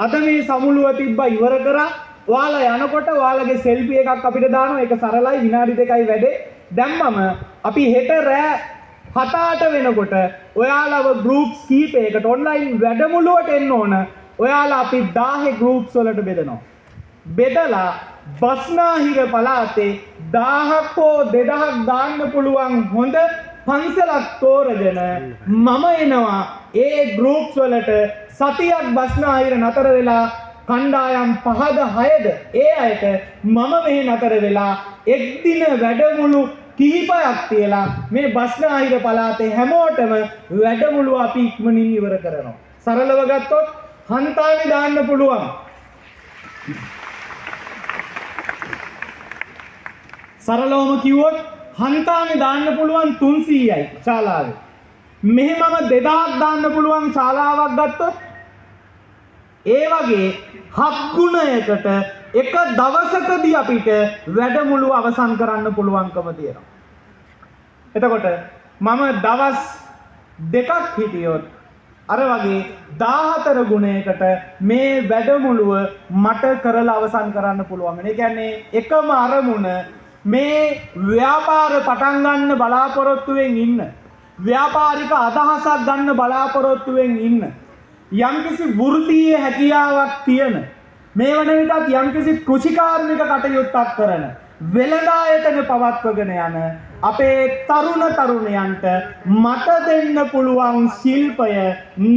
අද මේ සමුළුව තිබ්බා ඉවර කරා. ඔයාලා යනකොට ඔයාලගේ සෙල්ෆි එකක් අපිට දානවා. ඒක සරලයි විනාඩි 2යි වැඩේ. දැම්මම අපි හෙට රෑ 7-8 වෙනකොට ඔයාලව ගෲප්ස් කීපයකට ඔන්ලයින් වැඩමුළුවට එන්න ඕන. ඔයාලා අපි 1000 ගෲප්ස් වලට බෙදනවා. බෙදලා බස්නාහිර පළාතේ 1000ක් හෝ 2000ක් දාන්න පුළුවන් හොඳ පන්සලක් තෝරගෙන මම එනවා ඒ ගෲප්ස් වලට සතියක් බස්නාහිර නතර වෙලා කණ්ඩායම් 5ද 6ද ඒ අයට මම මෙහි නතර වෙලා එක් දින වැඩමුළු කිහිපයක් තියලා මේ බස්නාහිර පළාතේ හැමෝටම වැඩමුළු අපි ඉක්මනින් ඉවර කරනවා. සරලව ගත්තොත් හන්තානේ දාන්න පුළුවන්. සරලවම කිව්වොත් හන්තානේ දාන්න පුළුවන් 300යි ශාලාවේ. මෙහෙ මම 2000ක් දාන්න පුළුවන් ශාලාවක් ගත්තොත් ඒ වගේ 7 ගුණයකට එක දවසකදී අපිට වැඩමුළු අවසන් කරන්න පුළුවන්කම තියෙනවා. එතකොට මම දවස් 2ක් හිටියොත් අර වගේ 14 ගුණයකට මේ වැඩමුළුව මට කරලා අවසන් කරන්න පුළුවන්. ඒ කියන්නේ එකම අරමුණ මේ ව්‍යාපාර පටන් ගන්න බලාපොරොත්තුවෙන් ඉන්න, ව්‍යාපාරික අදහසක් ගන්න බලාපොරොත්තුවෙන් ඉන්න, යම්කිසි වෘත්තීය හැකියාවක් තියෙන, මේ වන විටත් යම්කිසි කෘෂිකාර්මික කටයුත්තක් කරන, වෙළඳායතන පවත්වගෙන යන අපේ තරුණ තරුණයන්ට මට දෙන්න පුළුවන් ශිල්පය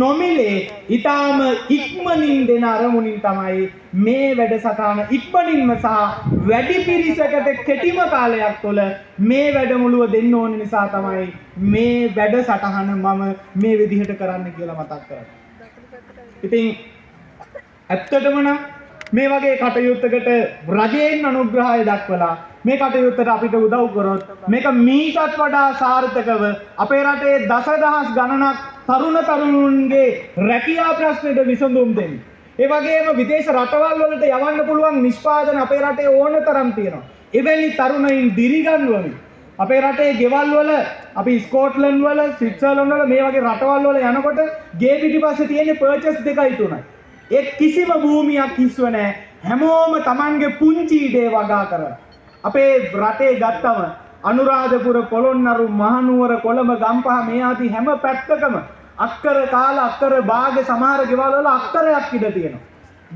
නොමිලේ ඊටාම ඉක්මනින් දෙන අරමුණින් තමයි මේ වැඩසටහන ඉක්මනින්ම සහ වැඩි පිරිසකට කෙටිම කාලයක් තුළ මේ වැඩමුළුව දෙන්න ඕන නිසා තමයි මේ වැඩසටහන මම මේ විදිහට කරන්න කියලා මතක් කරන්නේ. ඉතින් ඇත්තටම නම් මේ වගේ කටයුත්තකට රජයෙන් අනුග්‍රහය දක්වලා මේ කටයුත්තට අපිට උදව් කරොත් මේක මීටත් වඩා සාර්ථකව අපේ රටේ දසදහස් ගණනක් තරුණ තරුණුන්ගේ රැකියා ප්‍රශ්නෙට විසඳුම් දෙන්න. ඒ වගේම විදේශ රටවල් වලට යවන්න පුළුවන් නිෂ්පාදන අපේ රටේ ඕන තරම් තියෙනවා. එවැනි තරුණයින් දිරිගන්වමින් අපේ රටේ ගෙවල් වල අපි ස්කොට්ලන්ඩ් වල ස්විට්සර්ලන්ඩ් වල මේ වගේ රටවල් වල යනකොට ගේ පිටිපස්සේ තියෙන පර්චේස් 2යි 3යි. ඒ කිසිම භූමියක් හිස්ව නැහැ. හැමෝම Tamanගේ පුංචි ඉඩේ වගා කරලා. අපේ රටේ ගත්තම අනුරාධපුර, පොළොන්නරු, මහනුවර, කොළඹ, ගම්පහ මේ ආදී හැම පැත්තකම අක්කර කාල අක්කර භාග සමහර ගෙවල් වල අක්කරයක් ඉඳ තියෙනවා.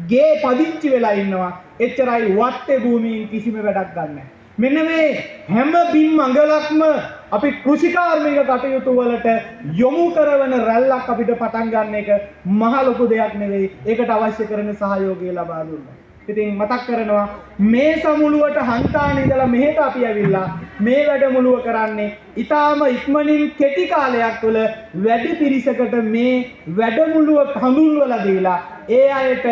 ගේ පදිංචි වෙලා ඉන්නවා. එච්චරයි වත්තේ භූමියෙන් කිසිම වැඩක් ගන්න නැහැ. මෙන්න මේ හැම බිම් අඟලක්ම අපි කෘෂිකාර්මික කටයුතු වලට යොමු කරන රැල්ලක් අපිට පටන් ගන්න එක මහ ලොකු දෙයක් නෙවෙයි. ඒකට අවශ්‍ය කරන සහයෝගය ලබා දුන්නා. ඉතින් මතක් කරනවා මේ සමුළුවට හන්තානේ ඉඳලා මෙහෙට අපි ඇවිල්ලා මේ වැඩමුළුව කරන්නේ ඊටාම ඉක්මනින් කෙටි කාලයක් තුළ වැඩි පිරිසකට මේ වැඩමුළුව හඳුන්වලා දීලා ඒ අයට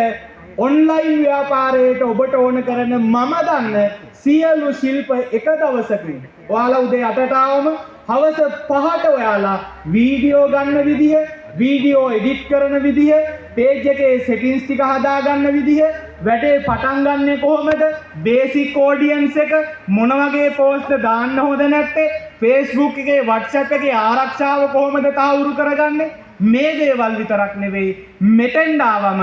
ඔන්ලයින් ව්‍යාපාරයට ඔබට ඕන කරන මම දන්න සියලු ශිල්ප එක දවසකින් ඔයාලා උදේ 8ට ආවම හවස 5ට ඔයාලා වීඩියෝ ගන්න විදිහ, වීඩියෝ එඩිට් කරන විදිහ, පේජ් එකේ සෙටින්ග්ස් ටික හදා ගන්න විදිහ, වැඩේ පටන් ගන්නෙ කොහොමද, බේසික් ඔඩියන්ස් එක මොන වගේ පෝස්ට් දාන්න හොඳ නැත්තේ, Facebook එකේ WhatsApp එකේ ආරක්ෂාව කොහොමද තහවුරු කරගන්නේ, මේ දේවල් විතරක් නෙවෙයි මෙතෙන් ආවම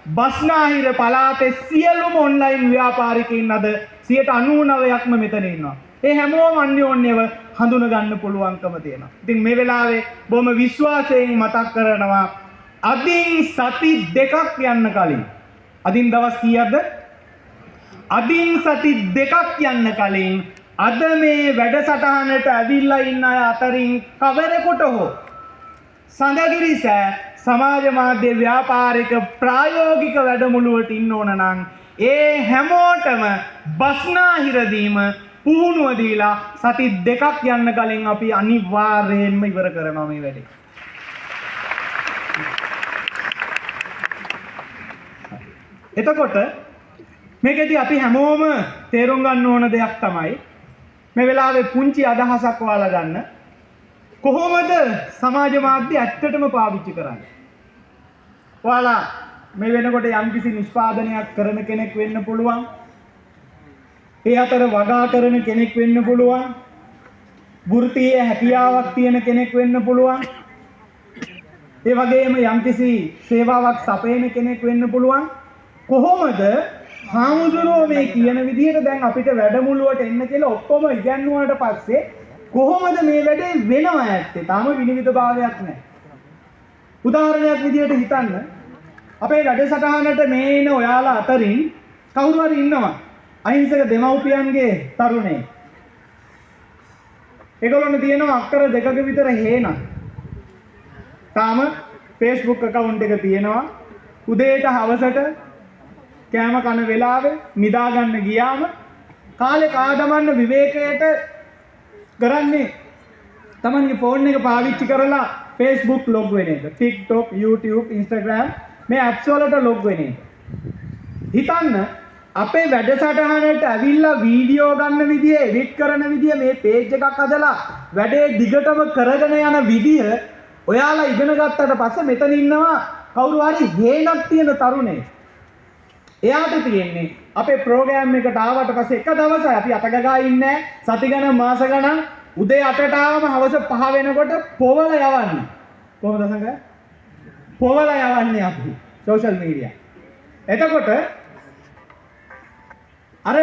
බස්නාහිර පළාතේ සියලුම ඔන්ලයින් ව්‍යාපාරිකයින් අද 99%ක්ම මෙතන ඉන්නවා. ඒ හැමෝම අන්‍යෝන්‍යව හඳුන ගන්න පුළුවන්කම තියෙනවා. ඉතින් මේ වෙලාවේ බොහොම විශ්වාසයෙන් මතක් කරනවා අදින් සති 2ක් යන්න කලින්. අදින් දවස් කීයක්ද? අදින් සති 2ක් යන්න කලින් අද මේ වැඩසටහනට ඇවිල්ලා ඉන්න අය අතරින් කවරෙකුට හෝ සඳගිරිසෑ සමාජ මාධ්‍ය ව්‍යාපාරික ප්‍රායෝගික වැඩමුළුවට ඉන්න ඕන නම් ඒ හැමෝටම බස්නාහිරදීම පුහුණුව දීලා සති 2ක් යන්න කලින් අපි අනිවාර්යයෙන්ම ඉවර කරනවා මේ වැඩේ. එතකොට මේකෙදි අපි හැමෝම තේරුම් ගන්න ඕන දෙයක් තමයි මේ වෙලාවේ පුංචි අදහසක් ඔයාලා ගන්න. කොහොමද සමාජ මාධ්‍ය ඇත්තටම පාවිච්චි කරන්නේ? ඔයාලා මේ වෙනකොට යම්කිසි නිෂ්පාදනයක් කරන කෙනෙක් වෙන්න පුළුවන්. ඒ අතර වගා කරන කෙනෙක් වෙන්න පුළුවන්. වෘත්තීය හැකියාවක් තියෙන කෙනෙක් වෙන්න පුළුවන්. ඒ වගේම යම්කිසි සේවාවක් සපයන කෙනෙක් වෙන්න පුළුවන්. කොහොමද හාමුදුරුවෝ මේ කියන විදිහට දැන් අපිට වැඩමුළුවට එන්න කියලා ඔක්කොම ඉගන්නුවාට පස්සේ කොහොමද මේ වැඩේ වෙනවා ඇත්තේ? තාම විනිවිද භාවයක් නැහැ. උදාහරණයක් විදිහට හිතන්න අපේ වැඩසටහනට මේ එන ඔයාලා අතරින් කවුරු හරි ඉන්නවා අහිංසක දෙමව්පියන්ගේ තරුණයෙක්. ඒගොල්ලොන්ට තියෙනවා අක්කර දෙකක විතර හේනක්. තාම Facebook account එක තියෙනවා. උදේට හවසට කෑම කන වෙලාවේ නිදා ගන්න ගියාම කාලේ කාදමන්න විවේකයට කරන්නේ තමන්ගේ ෆෝන් එක පාවිච්චි කරලා Facebook log වෙන එක, TikTok, YouTube, Instagram මේ apps වලට log වෙන එක. හිතන්න අපේ වැඩසටහනට ඇවිල්ලා වීඩියෝ ගන්න විදිය, එඩිට් කරන විදිය, මේ page එකක් හදලා වැඩේ දිගටම කරගෙන යන විදිය ඔයාලා ඉගෙන ගත්තට පස්සේ මෙතන ඉන්නවා කවුරු හරි හේනක් තියෙන තරුණයෙක්. එයාට තියෙන්නේ අපේ ප්‍රෝග්‍රෑම් එකට ආවට පස්සේ එක දවසයි අපි අතගගා ඉන්නේ සති ගණන් මාස ගණන් උදේ 8ට ආවම හවස 5 වෙනකොට පොවල යවන්නේ. කොහොමද සංගය? පොවල යවන්නේ අපි සෝෂල් මීඩියා. එතකොට අර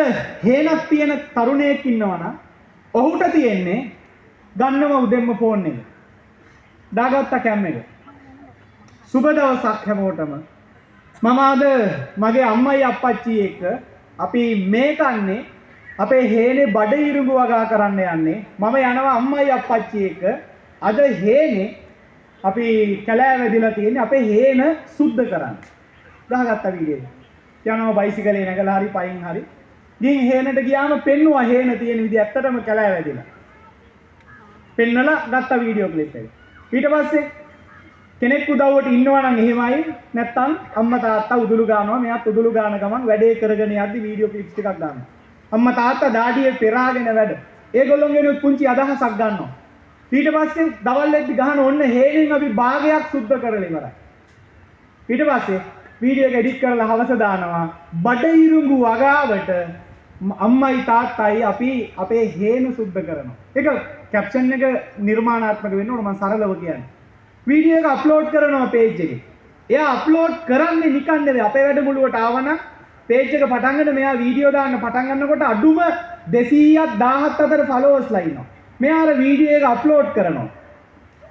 හේනක් තියෙන තරුණයෙක් ඉන්නවනම් ඔහුට තියෙන්නේ ගන්නම උදෙන්ම ෆෝන් එක. දාගත්ත කැම් එක. සුබ දවසක් හැමෝටම. මම අද මගේ අම්මයි අප්පච්චි එක්ක අපි මේ කන්නේ අපේ හේනේ බඩ ඉරුඟු වගා කරන්න යන්නේ. මම යනවා අම්මයි අප්පච්චි එක්ක. අද හේනේ අපි කැලෑ වැදිලා තියෙන්නේ අපේ හේන සුද්ධ කරන්න. දාගත්ත වීඩියෝ. යනවා බයිසිකලේ නැගලා හරි පයින් හරි. ගිහින් හේනට ගියාම පෙන්නුවා හේන තියෙන විදිහ ඇත්තටම කැලෑ වැදිලා. පෙන්නලා ගත්ත වීඩියෝ ක්ලිප් එක. ඊට පස්සේ කෙනෙක් උදව්වට ඉන්නවා නම් එහෙමයි නැත්තම් අම්මා තාත්තා උදුළු ගන්නවා මෙයාත් උදුළු ගන්න ගමන් වැඩේ කරගෙන යද්දි වීඩියෝ ක්ලිප්ස් ටිකක් දානවා අම්මා තාත්තා දාඩියේ පෙරාගෙන වැඩ ඒගොල්ලොන්ගෙනුත් පුංචි අදහසක් ගන්නවා ඊට පස්සේ දවල් වෙද්දි ගහන ඔන්න හේනෙන් අපි භාගයක් සුද්ධ කරලා ඉවරයි ඊට පස්සේ වීඩියෝ එක එඩිට් කරලා හවස දානවා බඩිරුඟු වගාවට අම්මයි තාත්තයි අපි අපේ හේන සුද්ධ කරනවා ඒක කැප්ෂන් එක නිර්මාණාත්මක වෙන්න ඕන මම සරලව කියන්නේ වීඩියෝ එක අප්ලෝඩ් කරනවා page එකේ. එයා අප්ලෝඩ් කරන්නේ නිකන් නෙවෙයි. අපේ වැඩමුළුවට ආවනම් page එක පටන් ගන්න මෙයා වීඩියෝ දාන්න පටන් ගන්නකොට අඩුම 200ක් 17 අතර followers-ලා ඉන්නවා. මෙයා අර වීඩියෝ එක අප්ලෝඩ් කරනවා.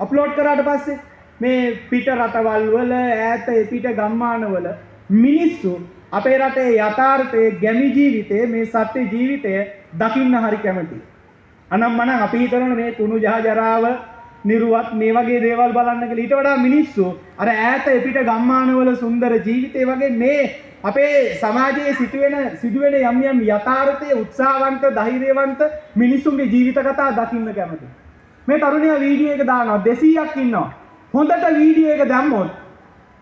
අප්ලෝඩ් කරාට පස්සේ මේ පිට රටවල් වල ඈත පිට ගම්මාන වල මිනිස්සු අපේ රටේ යථාර්ථයේ ගැමි ජීවිතයේ මේ සත්‍ය ජීවිතය දකින්න හරි කැමතියි. අනම්මනම් අපි හිතන මේ කුණු ජරාව නිරුවත් මේ වගේ දේවල් බලන්න කියලා ඊට වඩා මිනිස්සු අර ඈත පිට ගම්මානවල සුන්දර ජීවිතේ වගේ මේ අපේ සමාජයේ සිදුවෙන යම් යම් යථාර්ථයේ උත්සාහවන්ත ධෛර්යවන්ත මිනිසුන්ගේ ජීවිත කතා දකින්න කැමතියි. මේ තරුණයා වීඩියෝ එක දානවා 200ක් ඉන්නවා. හොඳට වීඩියෝ එක දැම්මොත්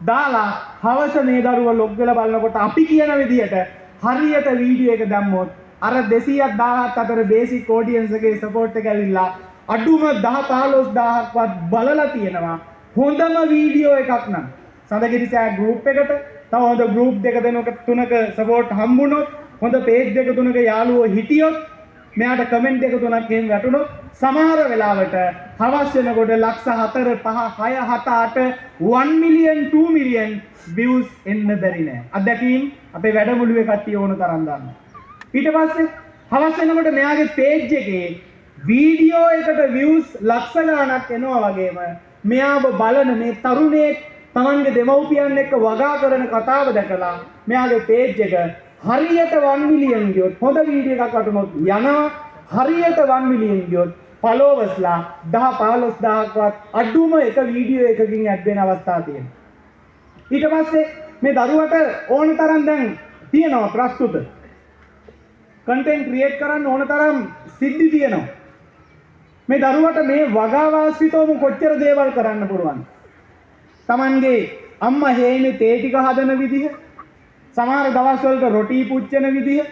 දාලා හවස මේ දරුවා ලොග් වෙලා බලනකොට අපි කියන විදිහට හරියට වීඩියෝ එක දැම්මොත් අර 200ක් 1000ක් අතර බේසික් ඔඩියන්ස් එකේ සපෝට් එක ඇවිල්ලා අඩුම 10-15000ක්වත් බලලා තියෙනවා හොඳම වීඩියෝ එකක් නම් සඳගිරිසෑ ගෲප් එකට තව හොඳ ගෲප් දෙක තුනක සපෝට් හම්බුනොත් හොඳ පේජ් දෙක තුනක යාළුවෝ හිටියොත් මෙයාට කමෙන්ට් දෙක තුනක් එහෙම වැටුනොත් සමහර වෙලාවට හවස් වෙනකොට ලක්ෂ 4 5 6 7 8 1 මිලියන් 2 මිලියන් views එන්න බැරි නෑ අදකින් අපේ වැඩමුළුවේ කට්ටිය ඕන තරම් දානවා ඊට පස්සේ හවස් වෙනකොට මෙයාගේ පේජ් එකේ වීඩියෝ එකට views ලක්ෂ ගණනක් එනවා වගේම මෙයාව බලන මේ තරුණයෙක් තමන්ගේ දෙමව්පියන් එක්ක වගා කරන කතාව දැකලා මෙයාගේ page එක හරියට 1 මිලියන් ගියොත් හොඳ වීඩියෝ එකක් වටුනොත් යනවා හරියට 1 මිලියන් ගියොත් followers-ලා 10-15000ක්වත් අඩුම එක වීඩියෝ එකකින් ඇඩ් වෙන අවස්ථා තියෙනවා ඊට පස්සේ මේ දරුවට ඕන තරම් දැන් තියෙනවා ප්‍රස්තුත content create කරන්න ඕන තරම් සිද්ධි තියෙනවා මේ දරුවට මේ වගාවාස්විතවම කොච්චර දේවල් කරන්න පුළුවන්. Tamanගේ අම්මා හේනේ තේ ටික හදන විදිහ, සමහර දවස්වලට රොටි පුච්චන විදිහ,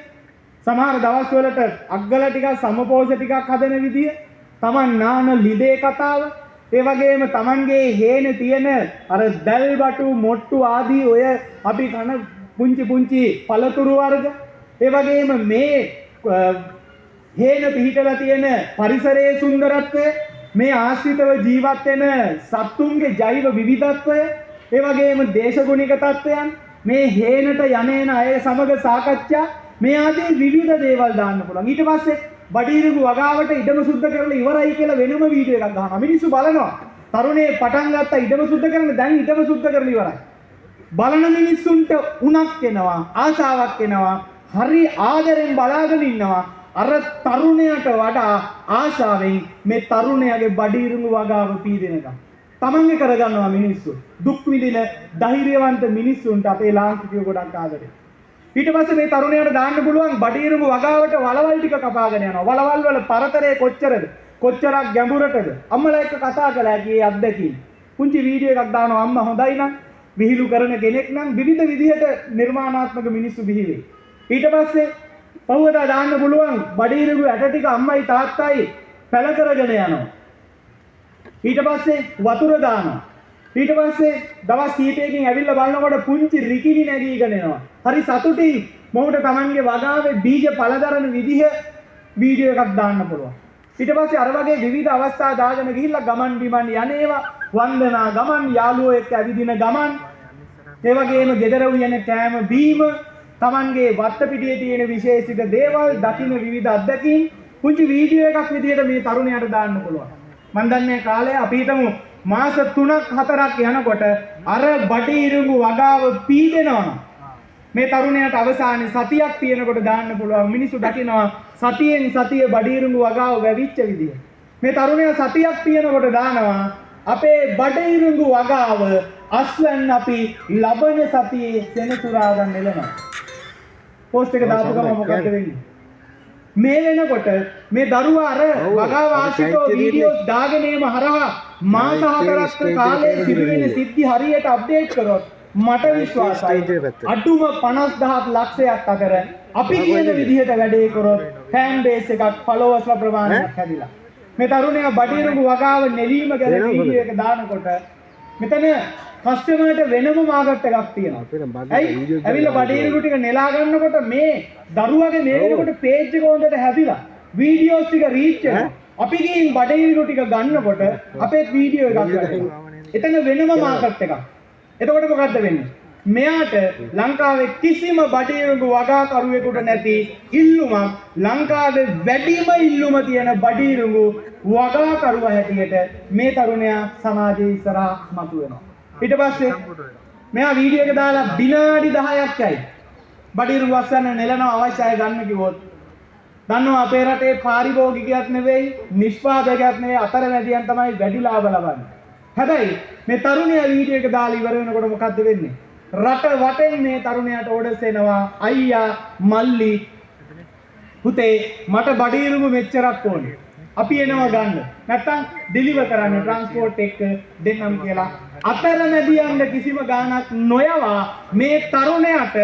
සමහර දවස්වලට අග්ගල ටිකක් සමපෝෂ ටිකක් හදන විදිහ, Taman නාන ලිදේ කතාව, ඒ වගේම Tamanගේ හේනේ තියෙන අර දැල් බටු, මොට්ටු ආදී ඔය අපි කන පුංචි පළතුරු වර්ග, ඒ වගේම මේ හේන පිහිටලා තියෙන පරිසරයේ සුන්දරත්වය මේ ආශ්‍රිතව ජීවත් වෙන සත්තුන්ගේ ජෛව විවිධත්වය ඒ වගේම දේශගුණික තත්ත්වයන් මේ හේනට යන්නේන අය සමග සාකච්ඡා මේ ආදී විවිධ දේවල් දාන්න පුළුවන්. ඊට පස්සේ බඩීරුගු වගාවට ඉඩම සුද්ධ කරලා ඉවරයි කියලා වෙනම වීඩියෝ එකක් ගහනවා. මිනිස්සු බලනවා. තරුණේ පටන් ගත්තා ඉඩම සුද්ධ කරන්න දැන් ඉඩම සුද්ධ කරලා ඉවරයි. බලන මිනිස්සුන්ට උණක් එනවා, ආශාවක් එනවා, හරි ආදරෙන් බලාගෙන ඉන්නවා. අර තරුණයට වඩා ආශාවෙන් මේ තරුණයාගේ බඩීරුගු වගාව පීදෙනකම් තමන්ගේ කරගන්නවා මිනිස්සු. දුක් විඳින ධෛර්යවන්ත මිනිස්සුන්ට අපේ ලාංකිකයෝ ගොඩක් ආදරේ. ඊට පස්සේ මේ තරුණයාට දාන්න පුළුවන් බඩීරුගු වගාවට වලවල් ටික කපාගෙන යනවා. වලවල් වල පරතරය කොච්චරද? කොච්චරක් ගැඹුරටද? අම්මලා එක්ක කතා කළා කී අත්දැකීම්. පුංචි වීඩියෝ එකක් දානවා අම්මා හොඳයි නම් විහිළු කරන කෙනෙක් නම් විවිධ විදිහට නිර්මාණාත්මක මිනිස්සු බිහි වෙයි. ඊට පස්සේ පහුවදා දාන්න පුළුවන් බඩීරුගු ඇට ටික අම්මයි තාත්තයි පැල කරගෙන යනවා. ඊට පස්සේ වතුර දානවා. ඊට පස්සේ දවස් කීපයකින් ඇවිල්ලා බලනකොට පුංචි රිකිණි නැගීගෙන එනවා. හරි සතුටින් මොහුට Tamanගේ වගාවේ බීජ පළදරන විදිහ වීඩියෝ එකක් දාන්න පුළුවන්. ඊට පස්සේ අර වගේ විවිධ අවස්ථා දාගෙන ගිහිල්ලා ගමන් බිමන් යන්නේවා වන්දනා ගමන් යාළුවෝ එක්ක ඇවිදින ගමන් ඒ වගේම ගෙදර උයන කෑම බීම Tamanගේ වත්තපිටියේ තියෙන විශේෂිත දේවල් දකින්න විවිධ අත්දැකීම් පුංචි වීඩියෝ එකක් විදිහට මේ තරුණයාට දාන්න පුළුවන්. මම දන්නේ කාලේ අපි හිතමු මාස 3ක් 4ක් යනකොට අර බඩීරුගු වගාව පීදෙනවා. මේ තරුණයාට අවසානයේ සතියක් තියෙනකොට දාන්න පුළුවන්. මිනිස්සු දකිනවා සතියෙන් සතිය බඩීරුගු වගාව වැවිච්ච විදිය. මේ තරුණයා සතියක් තියෙනකොට දානවා අපේ බඩීරුගු වගාව අස්වැන්න අපි ලබන සතියේ සෙනසුරාදා නෙලනවා. පෝස්ට් එක දාපු ගමන් මොකද වෙන්නේ? මේ වෙනකොට මේ දරුවා අර වගාව ආශ්‍රිතව වීඩියෝස් දාගෙන ඒම හරහා මාස 4ක් කාලේ සිදුවෙන සිද්ධි හරියට අප්ඩේට් කරොත් මට විශ්වාසයි අඩුම 50000 ලක්ෂයක් අතර අපි කියන විදිහට වැඩේ කරොත් ෆෑන් බේස් එකක් ෆලෝවර්ස්ලා ප්‍රමාණයක් හැදිලා මේ තරුණයා බඩීරුගු වගාව නෙලීම ගැන වීඩියෝ එක දානකොට මෙතන කස්ටමර්ට වෙනම මාකට් එකක් තියෙනවා. ඇවිල්ලා බඩීරුගු ටික නෙලා ගන්නකොට මේ දරුවගේ මේ වෙනකොට පේජ් එක හොඳට හැදිලා වීඩියෝස් ටික රීච් වෙනවා. අපි ගිහින් බඩීරුගු ටික ගන්නකොට අපේ වීඩියෝ එකක් ගන්නවා. එතන වෙනම මාකට් එකක්. එතකොට මොකද්ද වෙන්නේ? මෙයාට ලංකාවේ කිසිම බඩීරුගු වගාකරුවෙකුට නැති ඉල්ලුමක් ලංකාවේ වැඩිම ඉල්ලුම තියෙන බඩීරුගු වගාකරුවා හැටියට මේ තරුණයා සමාජයේ ඉස්සරහා මතුවෙනවා. ඊට පස්සේ මෙයා වීඩියෝ එක දාලා විනාඩි 10ක් යයි. බඩීරුගු වස්සන්න නෙලන අවශ්‍යයි ගන්න කිව්වොත් දන්නවා අපේ රටේ පාරිභෝගිකයක් නෙවෙයි නිෂ්පාදකයක් නෙවෙයි අතරමැදියන් තමයි වැඩි ලාභ ලබන්නේ. හැබැයි මේ තරුණයා වීඩියෝ එක දාලා ඉවර වෙනකොට මොකද්ද වෙන්නේ? රට වටෙන් මේ තරුණයාට ඕඩර්ස් එනවා අයියා මල්ලි පුතේ මට බඩීරුගු මෙච්චරක් ඕනේ. අපි එනවා ගන්න. නැත්තම් ඩෙලිවර් කරන්න ට්‍රාන්ස්පෝර්ට් එක දෙන්නම් කියලා. අතරමැදියන්ට කිසිම ගාණක් නොයවා මේ තරුණයාට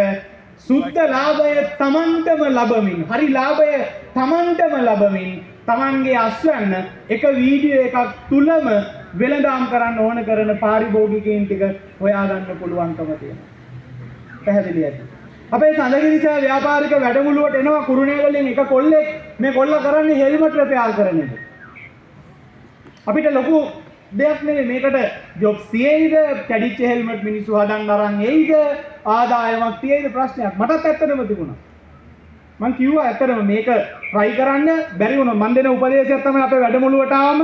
සුද්ධ ලාභය තමන්ටම ලැබමින් හරි ලාභය තමන්ටම ලැබමින් තමන්ගේ අස්වැන්න එක වීඩියෝ එකක් තුලම වෙළඳාම් කරන්න ඕන කරන පාරිභෝගිකයන් ටික හොයාගන්න පුළුවන්කම තියෙනවා. පැහැදිලි ඇති. අපේ සඳගිරිසා ව්‍යාපාරික වැඩමුළුවට එනවා කුරුණෑගලින් එක කොල්ලෙක් මේ කොල්ල කරන්නේ හෙල්මට් රිපෙයාර් කරන එක. අපිට ලොකු දෙයක් නෙවෙයි මේකට ජොබ්ස් තියෙයිද කැඩිච්ච හෙල්මට් මිනිස්සු හදන්න අරන් එයිද ආදායමක් තියෙයිද ප්‍රශ්නයක් මටත් ඇත්තටම තිබුණා. මං කිව්වා ඇත්තටම මේක try කරන්න බැරි වුණා. මං දෙන උපදේශයක් තමයි අපේ වැඩමුළුවට ආවම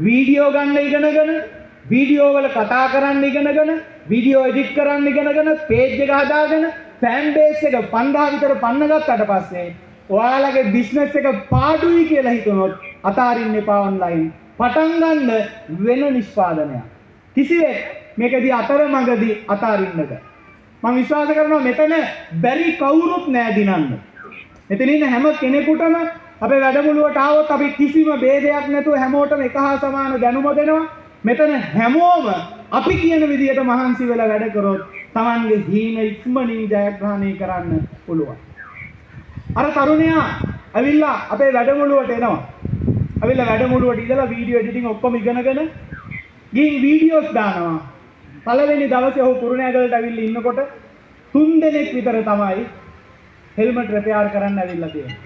වීඩියෝ ගන්න ඉගෙනගෙන වීඩියෝ වල කතා කරන්න ඉගෙනගෙන වීඩියෝ එඩිට් කරන්න ඉගෙනගෙන පේජ් එක හදාගෙන ෆෑන් බේස් එක 5000 විතර පන්න ගත්තාට පස්සේ ඔයාලගේ බිස්නස් එක පාඩුයි කියලා හිතනොත් අතාරින්න එපා ඔන්ලයින්. පටන් ගන්න වෙන නිෂ්පාදනයක්. කිසිවෙක් මේකදී අතරමඟදී අතාරින්නද. මම විශ්වාස කරනවා මෙතන බැරි කවුරුත් නෑ දිනන්න. මෙතන ඉන්න හැම කෙනෙකුටම අපේ වැඩමුළුවට ආවොත් අපි කිසිම ભેදයක් නැතුව හැමෝටම එක හා සමාන දැනුම දෙනවා. මෙතන හැමෝම අපි කියන විදියට මහන්සි වෙලා වැඩ කරොත් Tamanගේ හීන ඉක්මනින් ජයග්‍රහණය කරන්න පුළුවන්. අර තරුණයා ඇවිල්ලා අපේ වැඩමුළුවට එනවා. ඇවිල්ලා වැඩමුළුවට ඉඳලා වීඩියෝ එඩිටින් ඔක්කොම ඉගෙනගෙන ගිහින් වීඩියෝස් දානවා. පළවෙනි දවසේ ඔහු කුරුණෑගලට ඇවිල්ලා ඉන්නකොට 3 දෙනෙක් විතර තමයි හෙල්මට් රිපෙයාර් කරන්න ඇවිල්ලා තියෙන්නේ.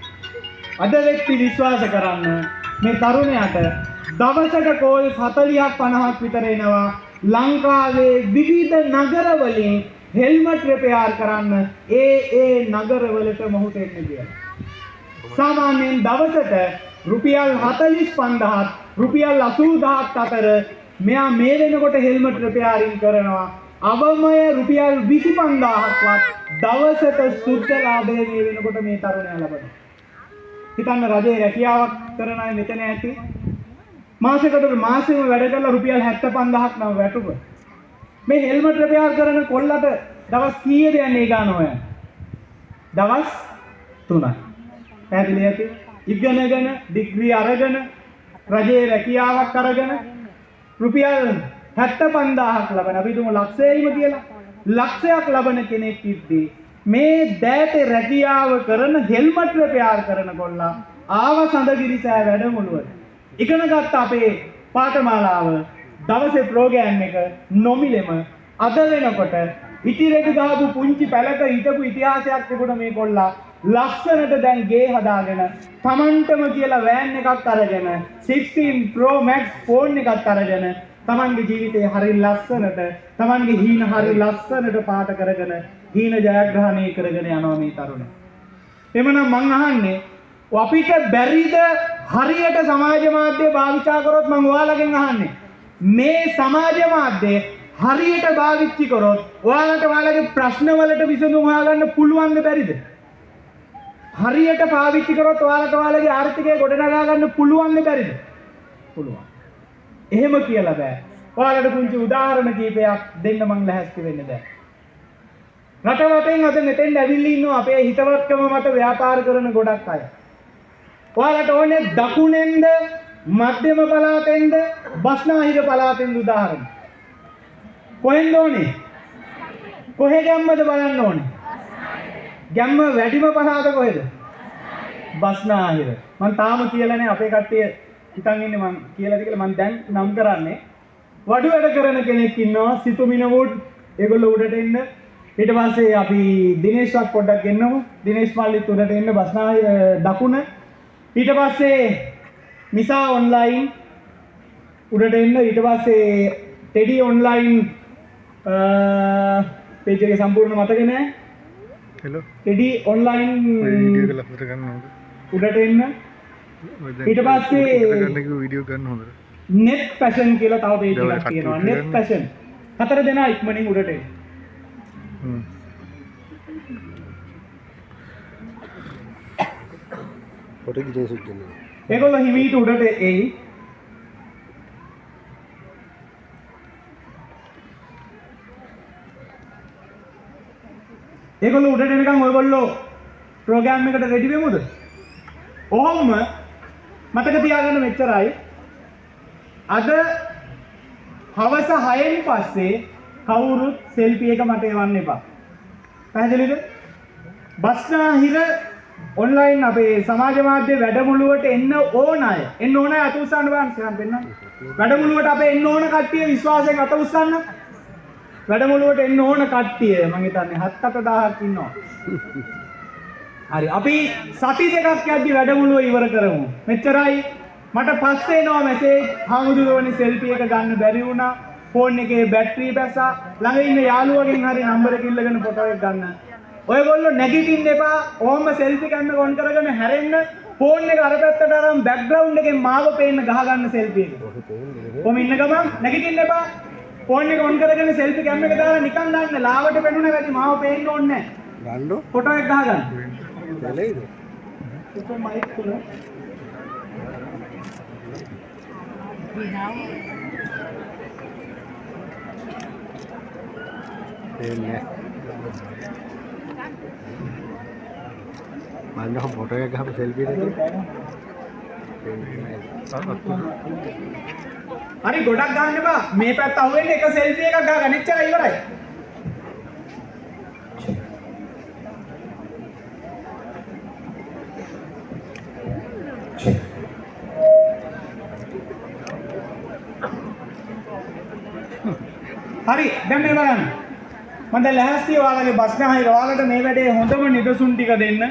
අද වෙක්ටි විශ්වාස කරන්න මේ තරුණයාට දවසක කෝල් 40ක් 50ක් විතර එනවා ලංකාවේ විවිධ නගර වලින් හෙල්මට් රිපෙයාර් කරන්න ඒ නගරවලට මොහොත එන්න කියලා. සාමාන්‍යයෙන් දවසට රුපියල් 45000ක් රුපියල් 80000ක් අතර මෙයා මේ වෙනකොට හෙල්මට් රිපෙයාරින් කරනවා. අවමය රුපියල් 25000ක්වත් දවසට සුද්ධ ලාභය මේ වෙනකොට මේ තරුණයා ලබනවා. හිතන්න රජයේ රැකියාවක් කරන අය මෙතන ඇති මාසෙකට මාසෙම වැඩ කරලා රුපියල් 75000ක් නම් වැටුප. මේ හෙල්මට් රිපෙයාර් කරන කොල්ලට දවස් කීයද යන්නේ ගාන ඔය? දවස් 3යි. පැහැදිලි ඇති? ඉගෙනගෙන ඩිග්‍රී අරගෙන රජයේ රැකියාවක් අරගෙන රුපියල් 75000ක් ලබන අපි දුමු ලක්ෂයෙයිම කියලා. ලක්ෂයක් ලබන කෙනෙක් ඉද්දී මේ දෑත රැකියාව කරන හෙල්මට් රිපෙයාර් කරන කොල්ලා ආව සඳගිරිසෑ වැඩමුළුවට. ඉගෙන ගත්ත අපේ පාඨමාලාව දවසේ ප්‍රෝග්‍රෑම් එක නොමිලෙම අද වෙනකොට ඉතිරෙදි ගහපු පුංචි පැලක හිටපු ඉතිහාසයක් තිබුණ මේ කොල්ලා ලස්සනට දැන් ගේ හදාගෙන තමන්ටම කියලා වෑන් එකක් අරගෙන 16 Pro Max ෆෝන් එකක් අරගෙන තමන්ගේ ජීවිතේ හරි ලස්සනට තමන්ගේ හීන හරි ලස්සනට පාට කරගෙන හීන ජයග්‍රහණය කරගෙන යනවා මේ තරුණයා. එමනම් මං අහන්නේ අපිට බැරිද හරියට සමාජ මාධ්‍ය භාවිතා කරොත් මං ඔයාලගෙන් අහන්නේ මේ සමාජ මාධ්‍ය හරියට භාවිතා කරොත් ඔයාලට ඔයාලගේ ප්‍රශ්න වලට විසඳුම් හොයාගන්න පුළුවන්ද බැරිද? හරියට පාවිච්චි කරොත් ඔයාලට ඔයාලගේ ආර්ථිකය ගොඩනගා ගන්න පුළුවන්ද බැරිද? පුළුවන්. එහෙම කියලා බෑ. ඔයාලට පුංචි උදාහරණ කීපයක් දෙන්න මං ලැහැස්ති වෙන්නේ දැන්. රටවටෙන් අද මෙතෙන් ඇවිල්ලා ඉන්නවා අපේ හිතවත්කම මත ව්‍යාපාර කරන ගොඩක් අය. ඔයාලට ඕනේ දකුණෙන්ද මධ්‍යම පළාතෙන්ද බස්නාහිර පළාතෙන්ද උදාහරණ. කොහෙන්ද ඕනේ? කොහෙ ගැම්මද බලන්න ඕනේ? ගැම්ම වැඩිම පළාත කොහෙද? බස්නාහිර. මං තාම කියලා නැහැ අපේ කට්ටිය හිතන් ඉන්නේ මං කියලාද කියලා මං දැන් නම් කරන්නේ. වඩු වැඩ කරන කෙනෙක් ඉන්නවා සිතුමිනවුඩ් ඒගොල්ලෝ උඩට එන්න. ඊට පස්සේ අපි දිනේෂ්වත් පොඩ්ඩක් ගෙන්නමු. දිනේෂ් මල්ලිත් උඩට එන්න බස්නාහිර දකුණ. ඊට පස්සේ මිසා ඔන්ලයින් උඩට එන්න. ඊට පස්සේ ටෙඩි ඔන්ලයින් පේජ් එකේ සම්පූර්ණ මතක නැහැ. හෙලෝ ටෙඩි ඔන්ලයින් වීඩියෝ එක ලස්සට ගන්න ඕනද? උඩට එන්න. ඊට පස්සේ වීඩියෝ ගන්න හොඳද? net fashion කියලා තව පේජ් එකක් තියෙනවා. net fashion. 4 දෙනා ඉක්මනින් උඩට එන්න. පොටි දිනේසුත් දෙන්නේ. ඒගොල්ලෝ හිමීට උඩට එයි. ඒගොල්ලෝ උඩට එනකන් ඔයගොල්ලෝ ප්‍රෝග්‍රෑම් එකට රෙඩි වෙමුද? ඔහොම මතක තියාගන්න මෙච්චරයි. අද හවස 6න් පස්සේ කවුරුත් සෙල්ෆි එක මට එවන්න එපා. පැහැදිලිද? බස්නාහිර ඔන්ලයින් අපේ සමාජ මාධ්‍ය වැඩමුළුවට එන්න ඕන අය අත උස්සන්න බලන්න සයන් පෙන්නන්න. වැඩමුළුවට අපේ එන්න ඕන කට්ටිය විශ්වාසයෙන් අත උස්සන්න. වැඩමුළුවට එන්න ඕන කට්ටිය මම හිතන්නේ 7-8000ක් ඉන්නවා. හරි අපි සති දෙකක් යද්දි වැඩමුළුව ඉවර කරමු. මෙච්චරයි. මට පස්සේ එනවා මැසේජ් හාමුදුරුවනේ සෙල්ෆි එක ගන්න බැරි වුණා. ෆෝන් එකේ බැටරි බැස්සා. ළඟ ඉන්න යාළුවගෙන් හරි නම්බර එක ඉල්ලගෙන ෆොටෝ එක ගන්න. ඔයගොල්ලෝ නැගිටින්න එපා. ඕම සෙල්ෆි කැමරා ඔන් කරගෙන හැරෙන්න. ෆෝන් එක අර පැත්තට අරන් බෑග්ග්‍රවුන්ඩ් එකෙන් මාව පේන්න ගහ ගන්න සෙල්ෆි එක. කොහොම ඉන්න ගමන් නැගිටින්න එපා. ෆෝන් එක ඔන් කරගෙන සෙල්ෆි කැමරා එක දාලා නිකන් දාන්න. ලාවට පෙනුනේ වැඩි මාව පේන්න ඕනේ නැහැ. ගන්නෝ ෆොටෝ එක ගහ ගන්න. බලයිද? ෆොටෝ මයික් තුන. එන්නේ. මම ෆොටෝ එක ගහපු සෙල්ෆි එකේ හරි ගොඩක් ගන්න එපා. මේ පැත්ත අහුවෙන්නේ එක සෙල්ෆි එකක් ගහගන්න ඉච්චරයි ඉවරයි. හරි දැන් මේ බලන්න. මම දැන් ලෑස්ති ඔයාලගේ බස්නාහිර ඔයාලට මේ වැඩේ හොඳම නිදසුන් ටික දෙන්න.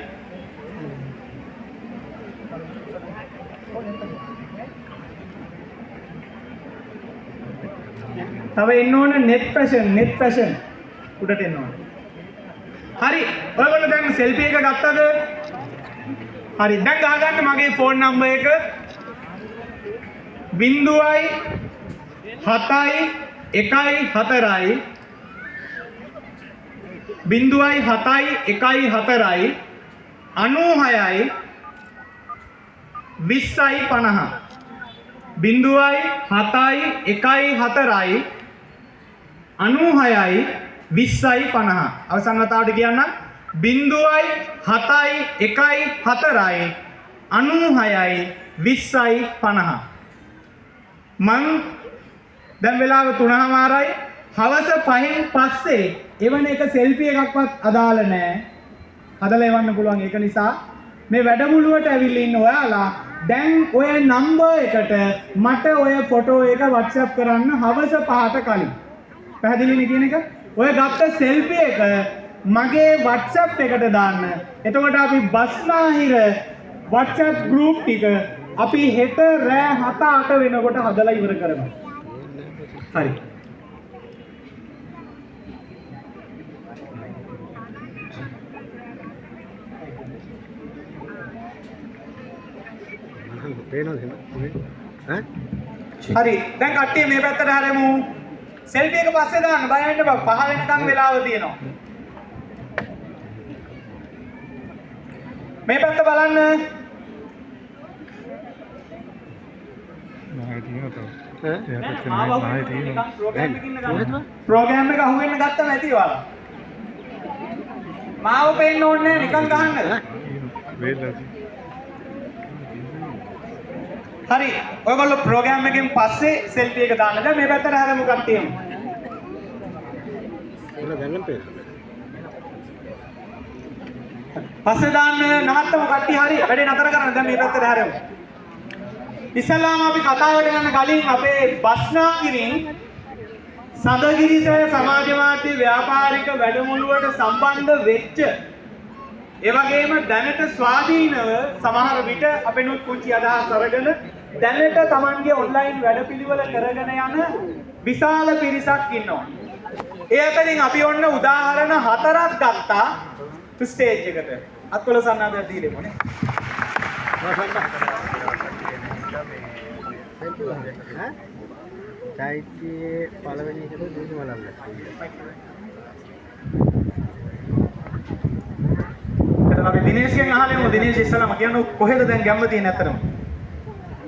තව එන්න ඕන net fashion උඩට එන්න ඕන. හරි. ඔයගොල්ලෝ දැන් සෙල්ෆි එක ගත්තද? හරි. දැන් ගහගන්න මගේ ෆෝන් නම්බර් එක 0.714 0.714 96යි 20යි 50. 0.714යි 96යි 20යි 50. අවසන් වතාවට කියන්නම් 0.714යි 96යි 20යි 50. මං දැන් වෙලාව 3:00යි. හවස 5න් පස්සේ එවන එක සෙල්ෆි එකක්වත් අදාළ නැහැ. හදලා එවන්න පුළුවන්. ඒක නිසා මේ වැඩමුළුවට ඇවිල්ලා ඉන්න ඔයාලා දැන් ඔය නම්බර් එකට මට ඔය ෆොටෝ එක WhatsApp කරන්න හවස 5ට කලින්. පැහැදිලිනේ කියන එක? ඔය ගත්ත සෙල්ෆි එක මගේ WhatsApp එකට දාන්න. එතකොට අපි බස්නාහිර WhatsApp group ටික අපි හෙට රෑ 7-8 වෙනකොට හදලා ඉවර කරමු. හරි. පේනවද ඈ? හරි. දැන් කට්ටිය මේ පැත්තට හැරෙමු. සෙල්ෆි එක පස්සේ දාන්න බය වෙන්න බෑ. 5 වෙනකන් වෙලාව තියෙනවා. මේ පැත්ත බලන්න. ප්‍රෝග්‍රෑම් එක අහුවෙන්න ගත්තම ඇති ඔයාලා. මාව පේන්න ඕනේ නිකන් ගහන්නද? හරි. ඔයගොල්ලෝ ප්‍රෝග්‍රෑම් එකෙන් පස්සේ සෙල්ෆි එක දාන්න. දැන් මේ පැත්තට හැරෙමු කට්ටියම. දැන් පේනවා. පස්සේ දාන්න නවත්තමු කට්ටිය. හරි. වැඩේ නතර කරන්න. දැන් මේ පැත්තට හැරෙමු. ඉස්සල්ලාම අපි කතාවට යන කලින් අපේ බස්නාහිරින් සඳගිරිසය සමාජවාදී ව්‍යාපාරික වැඩමුළුවට සම්බන්ධ වෙච්ච ඒ වගේම දැනට ස්වාධීනව සමහර විට අපෙනුත් කුංචි අදහස් අරගෙන දැනට Tamanගේ ඔන්ලයින් වැඩපිළිවෙල කරගෙන යන විශාල පිරිසක් ඉන්නවා. ඒ අතරින් අපි ඔන්න උදාහරණ 4ක් ගත්තා ස්ටේජ් එකට. අත්වල සන්නාදයක් දීලෙමු නේ. චෛත්‍යයේ පළවෙනි එකට දීපු මලක්. එතන අපි දිනේෂ්ගෙන් අහලෙමු. දිනේෂ් ඉස්සලම කියන්නේ කොහෙද දැන් ගැම්ම තියෙන්නේ ඇත්තටම?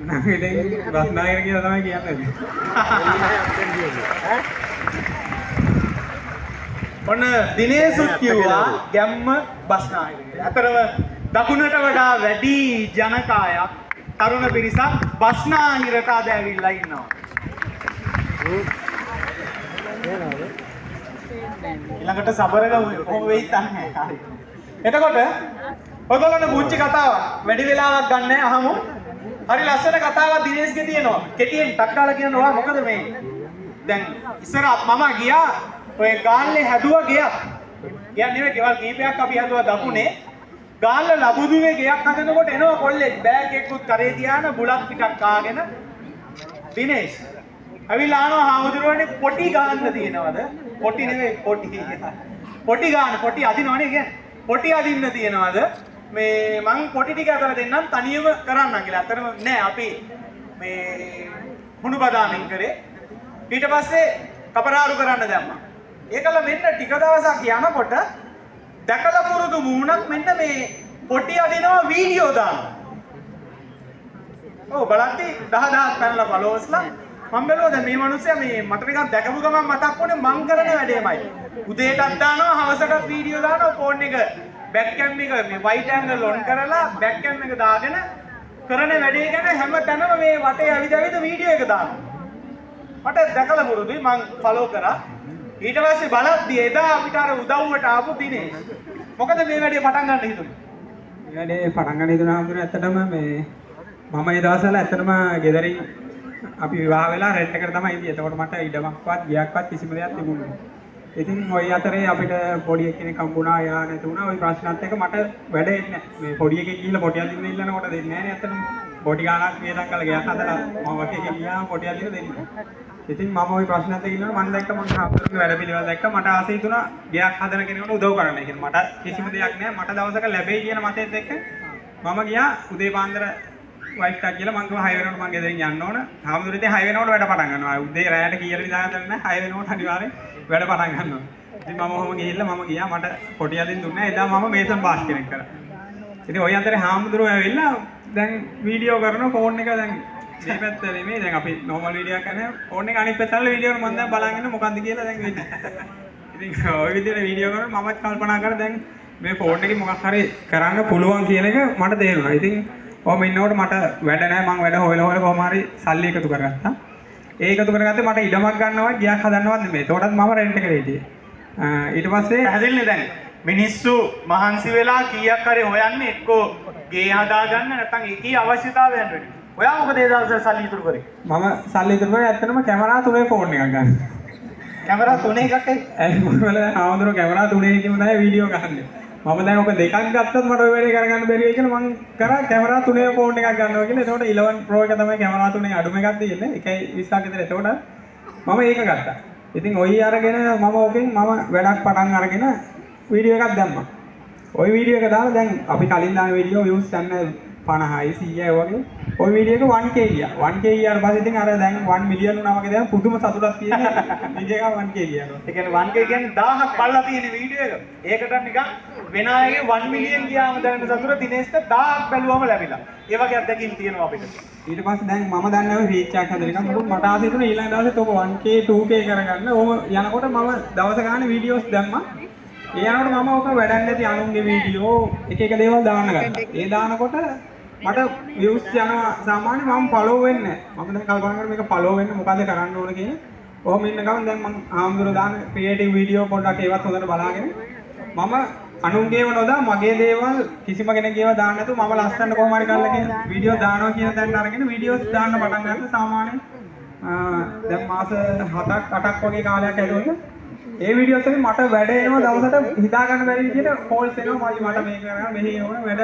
නම් ඉතින් බස්නාහිර කියලා තමයි කියන්නේ. ඔන්න දිනේෂුත් කිව්වා ගැම්ම බස්නාහිර කියලා. අතරම දකුණට වඩා වැඩි ජනකායක් තරුණ පිරිසක් බස්නාහිරට අද ඇවිල්ලා ඉන්නවා. ඊළඟට සබරක කොහොම වෙයිද නැහැ. හරි. එතකොට ඔයගොල්ලන්ට පුංචි කතාවක් වැඩි වෙලාවක් ගන්න නැහැ අහමු. හරි ලස්සන කතාවක් දිනේෂ්ගේ තියෙනවා. කෙටියෙන් ටක්කාලා කියනවා මොකද මේ? දැන් ඉස්සර මම ගියා ඔය ගාල්ලේ හැදුවා ගයක්. ගයක් නෙවෙයි ගෙවල් කීපයක් අපි හැදුවා දකුණේ. ගාල්ල ලබුදුවේ ගයක් හදනකොට එනවා කොල්ලෙක් බෑග් එකකුත් කරේ තියාන බුලත් පිටක් කාගෙන දිනේෂ් ඇවිල්ලා ආනවා හාමුදුරුවනේ පොටි ගාන්න තියෙනවද? පොටි නෙවෙයි පොටි. පොටි ගාන පොටි අදිනවනේ කියන්නේ. පොටි අදින්න තියෙනවද? මේ මං පොටි ටික අතලා දෙන්නම් තනියම කරන්නම් කියලා. අතරම නෑ අපි මේ හුණු බදාමින් කරේ. ඊට පස්සේ කපරාරු කරන්න දැම්මා. ඒකල මෙන්න ටික දවසක් යනකොට දැකලා පුරුදු මූණක් මෙන්න මේ පොටි අදිනවා වීඩියෝ දානවා. ඔව් බලද්දි 10000ක් පැනලා ෆලෝවර්ස්ලා මම බැලුවා දැන් මේ මිනිස්සයා මේ මට නිකන් දැකපු ගමන් මතක් වුණේ මං කරන වැඩේමයි. උදේටත් දානවා හවසටත් වීඩියෝ දානවා ෆෝන් එක බෑක් කැම් එක මේ වයිට් ඇන්ගල් ඔන් කරලා බෑක් කැම් එක දාගෙන කරන වැඩේ ගැන හැම තැනම මේ වටේ අවිද වීඩියෝ එක දානවා. මට දැකලා පුරුදුයි මං ෆලෝ කරා. ඊට පස්සේ බලද්දි එදා අපිට අර උදව්වට ආපු දිනේ මොකද මේ වැඩේ පටන් ගන්න හිතුනේ? මේ වැඩේ පටන් ගන්න හිතුනා හඳුන ඇත්තටම මේ මම ඒ දවස්වල ඇත්තටම ගෙදරින් අපි විවාහ වෙලා රෙන්ට් එකට තමයි ඉන්නේ. එතකොට මට ඉඩමක්වත් ගියක්වත් කිසිම දෙයක් තිබුණේ නැහැ. ඉතින් ওই අතරේ අපිට පොඩි කෙනෙක් හම්බුණා යා නැති වුණා. ওই ප්‍රශ්නත් එක්ක මට වැඩේ නැහැ. මේ පොඩි එකෙක් ගිහිල්ලා පොටියක් දින්න ඉල්ලනකොට දෙන්නේ නැහැ නේ ඇත්තටම. පොටි ගානක් වියදම් කරලා ගියක් හදලා මම වගේ එකෙක් ගියාම පොටියක් දින්න දෙන්නේ. ඉතින් මම ওই ප්‍රශ්නත් එක්ක ඉන්නවා මම දැක්ක මම හාමුදුරුවෝ වැඩ පිළිවෙල දැක්ක මට ආසයි හිතුණා ගයක් හදන කෙනෙකුට උදව් කරන්න. ඒ කියන්නේ මට කිසිම දෙයක් නැහැ. මට දවසක ලැබෙයි කියන මතයත් එක්ක මම ගියා උදේ පාන්දර වයිෆ් ටක් කියලා මං කිව්වා 6 වෙනකොට මං ගෙදරින් යන්න ඕන. හාමුදුරුවෝ ඉතින් 6 වෙනකොට වැඩ පටන් ගන්නවා. උදේ රැයට කීයට නිදාගන්න නැහැ 6 වෙනකොට අනිවාර්යෙන් වැඩ පටන් ගන්නවා. ඉතින් මම ඔහොම ගිහිල්ලා මම ගියා මට කොටි අදින් දුන්නා. එදා මම මේසන් පාස් කෙනෙක් කරා. ඉතින් ওই අතරේ හාමුදුරුවෝ ඇවිල්ලා දැන් වීඩියෝ කරන ෆෝන් එක දැන් මේ පැත්ත නෙමෙයි දැන් අපි normal වීඩියෝ එකක් කරනවා ෆෝන් එක අනිත් පැත්තට වීඩියෝ එක මම දැන් බලන් ඉන්න මොකද්ද කියලා දැන් වෙන්නේ. ඉතින් ওই විදිහට වීඩියෝ කරලා මමත් කල්පනා කරා දැන් මේ ෆෝන් එකේ මොකක් හරි කරන්න පුළුවන් කියන එක මට තේරුණා. ඉතින් ඔහොම ඉන්නකොට මට වැඩ නැහැ මම වැඩ හොයලා කොහොම හරි සල්ලි එකතු කරගත්තා. ඒ එකතු කරගත්තේ මට ඉඩමක් ගන්නවත් ගියක් හදන්නවත් නෙමෙයි. ඒකටත් මම රෙන්ට් එකට හිටියේ. ඊට පස්සේ පැහැදිලිනේ දැන් මිනිස්සු මහන්සි වෙලා කීයක් හරි හොයන්නේ එක්කෝ ගේ හදාගන්න නැත්නම් ඒකේ අවශ්‍යතාවයන් වෙන්නේ. ඔයා මොකද ඒ දවස්වල සල්ලි ඉතුරු කරේ? මම සල්ලි ඉතුරු කරේ ඇත්තටම කැමරා 3 ෆෝන් එකක් ගන්න. කැමරා 3 එකක් ඇයි මොකද ආවඳුර කැමරා 3 එකකින් තමයි වීඩියෝ ගහන්නේ. මම දැන් ඔක දෙකක් ගත්තත් මට ඔය වැඩේ කරගන්න බැරි වෙයි කියලා මම කරා කැමරා 3 ෆෝන් එකක් ගන්නවා කියලා. එතකොට 11 Pro එක තමයි කැමරා 3 අඩුම එකක් තියෙන්නේ. 1.20ක් විතර. එතකොට මම ඒක ගත්තා. ඉතින් ඔය අරගෙන මම ඕකෙන් මම වැඩක් පටන් අරගෙන වීඩියෝ එකක් දැම්මා. ওই වීඩියෝ එක දාලා දැන් අපි කලින් දාන වීඩියෝ views යන 50යි 100යි වගේ. ওই වීඩියෝ එක 1k ගියා. 1k ගියාට පස්සේ ඉතින් අර දැන් 1 මිලියන් වුණා වගේ දැන් පුදුම සතුටක් තියෙන වීඩියෝ එක 1k ගියා. ඒ කියන්නේ 1k කියන්නේ 1000ක් බලලා තියෙන වීඩියෝ එක. ඒකට නිකන් වෙන අයගේ 1 මිලියන් ගියාම දැනෙන සතුට දිනේෂ්ට 1000ක් බැලුවම ලැබිලා. ඒ වගේ අත්දැකීම් තියෙනවා අපිට. ඊට පස්සේ දැන් මම දන්නේ ඔය රීච් එකක් හදලා නිකන් මට ආසයි තුන ඊළඟ දවසෙත් ඔක 1k 2k කරගන්න. ඕම යනකොට මම දවස ගානේ වීඩියෝස් දැම්මා. ඒ යනකොට මම ඔක වැඩක් නැති අනුන්ගේ වීඩියෝ එක එක දේවල් දාන්න ගත්තා. ඒ දානකොට මට views යනවා සාමාන්‍ය මම follow වෙන්නේ නැහැ. මම දැන් කල්පනා කරා මේක follow වෙන්න මොකද කරන්න ඕන කියන. ඔහොම ඉන්න ගමන් දැන් මම ආම්දුර දාන ක්‍රියේටිව් වීඩියෝ පොඩ්ඩක් ඒවත් හොඳට බලාගෙන මම අනුන්ගේව නොදා මගේ දේවල් කිසිම කෙනෙක්ගේව දාන්න නැතුව මම ලස්සනට කොහොම හරි කරලා කියන වීඩියෝ දානවා කියන තැනට අරගෙන වීඩියෝස් දාන්න පටන් ගත්තා. සාමාන්‍යයෙන් දැන් මාස 7ක් 8ක් වගේ කාලයක් ඇතුළත ඒ වීඩියෝස් එකේ මට වැඩ එනවා දවසට හිතා ගන්න බැරි විදිහට කෝල්ස් එනවා මට මේක කරගන්න මෙහි ඕන වැඩ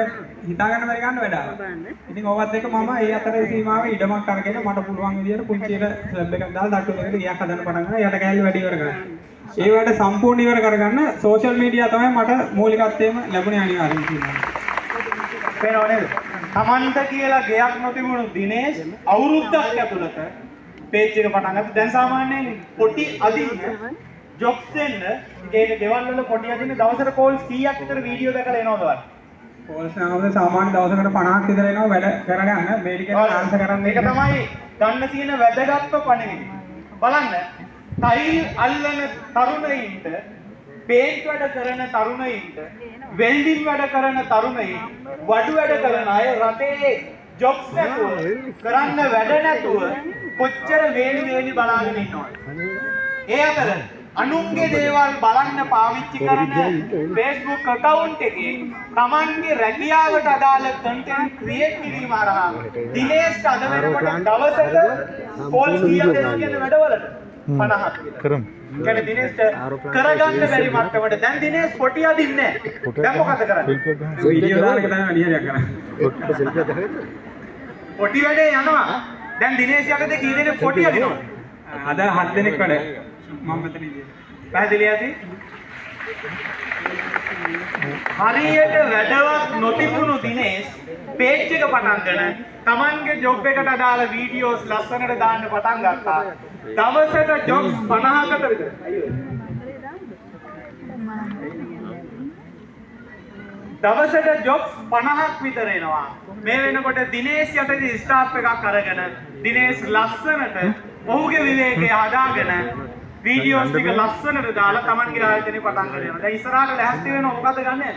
හිතා ගන්න බැරි ගන්න වැඩ ආවා. ඉතින් ඔවත් එක මම ඒ අතරේ සීමාවේ ඉඩමක් අරගෙන මට පුළුවන් විදිහට පුංචියට ස්ලැබ් එකක් දාලා තට්ටු දෙකට ගියක් හදන්න පටන් ගත්තා. යට කැලේ වැඩ ඉවර කරගන්න. ඒ වැඩ සම්පූර්ණ ඉවර කරගන්න සෝෂල් මීඩියා තමයි මට මූලිකත්වයේම ලැබුණේ අනිවාර්යෙන් කියනවා. පේනව නේද? තමන්ට කියලා ගයක් නොතිබුණු දිනේෂ් අවුරුද්දක් ඇතුළත පේජ් එක පටන් ගත්තා. දැන් සාමාන්‍යයෙන් කොටි අදින්න ජොබ්ස් දෙන්න ඒක ගෙවල් වල පොඩි අදින්න දවසට කෝල්ස් කීයක් විතර වීඩියෝ දැකලා එනවද වань? කෝල්ස් නමද සාමාන්‍ය දවසකට 50ක් විතර එනවා වැඩ කරගන්න මේඩිකල් ආන්සර් කරන්න. ඒක තමයි ගන්න තියෙන වැදගත්ම පණිවිඩය. බලන්න ටයිල් අල්ලන තරුණයින්ට, පේන්ට් වැඩ කරන තරුණයින්ට, වෙල්ඩින් වැඩ කරන තරුණයින්, වඩු වැඩ කරන අය රටේ ජොබ්ස් නැතුව කරන්න වැඩ නැතුව කොච්චර වේලි බලාගෙන ඉන්නවද? ඒ අතර අනුන්ගේ දේවල් බලන්න පාවිච්චි කරන Facebook account එකේ Tamanගේ රැකියාවට අදාළ content create කිරීම හරහා දිනේෂ් අද වෙනකොට දවසට කෝල් කීයක් දෙනවා කියන වැඩවලට 50ක් කරමු. කියන්නේ දිනේෂ් කරගන්න බැරි මට්ටමට දැන් දිනේෂ් පොටි අදින්නේ නැහැ. දැන් මොකද කරන්නේ? වීඩියෝ දාන එක තමයි වැඩිහරියක් කරන්නේ. පොටි වැඩේ යනවා. දැන් දිනේෂ් යකද කී දෙනෙක් පොටි අදිනවද? අද 7 දෙනෙක් වැඩ. මම මෙතන ඉන්නේ. පැහැදිලි ඇති? හරියට වැඩවත් නොතිබුණු දිනේෂ් පේජ් එක පටන්ගෙන Tamanගේ ජොබ් එකට අදාළ වීඩියෝස් ලස්සනට දාන්න පටන් ගත්තා. දවසට ජොබ්ස් 50කට විතර. දවසට ජොබ්ස් 50ක් විතර එනවා. මේ වෙනකොට දිනේෂ් යටදී ස්ටාෆ් එකක් අරගෙන දිනේෂ් ලස්සනට ඔහුගේ විවේකයේ හදාගෙන වීඩියෝස් ටික ලස්සනට දාලා Tamanගේ ආයතනෙ පටන් ගන්න යනවා. දැන් ඉස්සරහට ලැහැස්ති වෙනවා මොකද ගන්නෙ?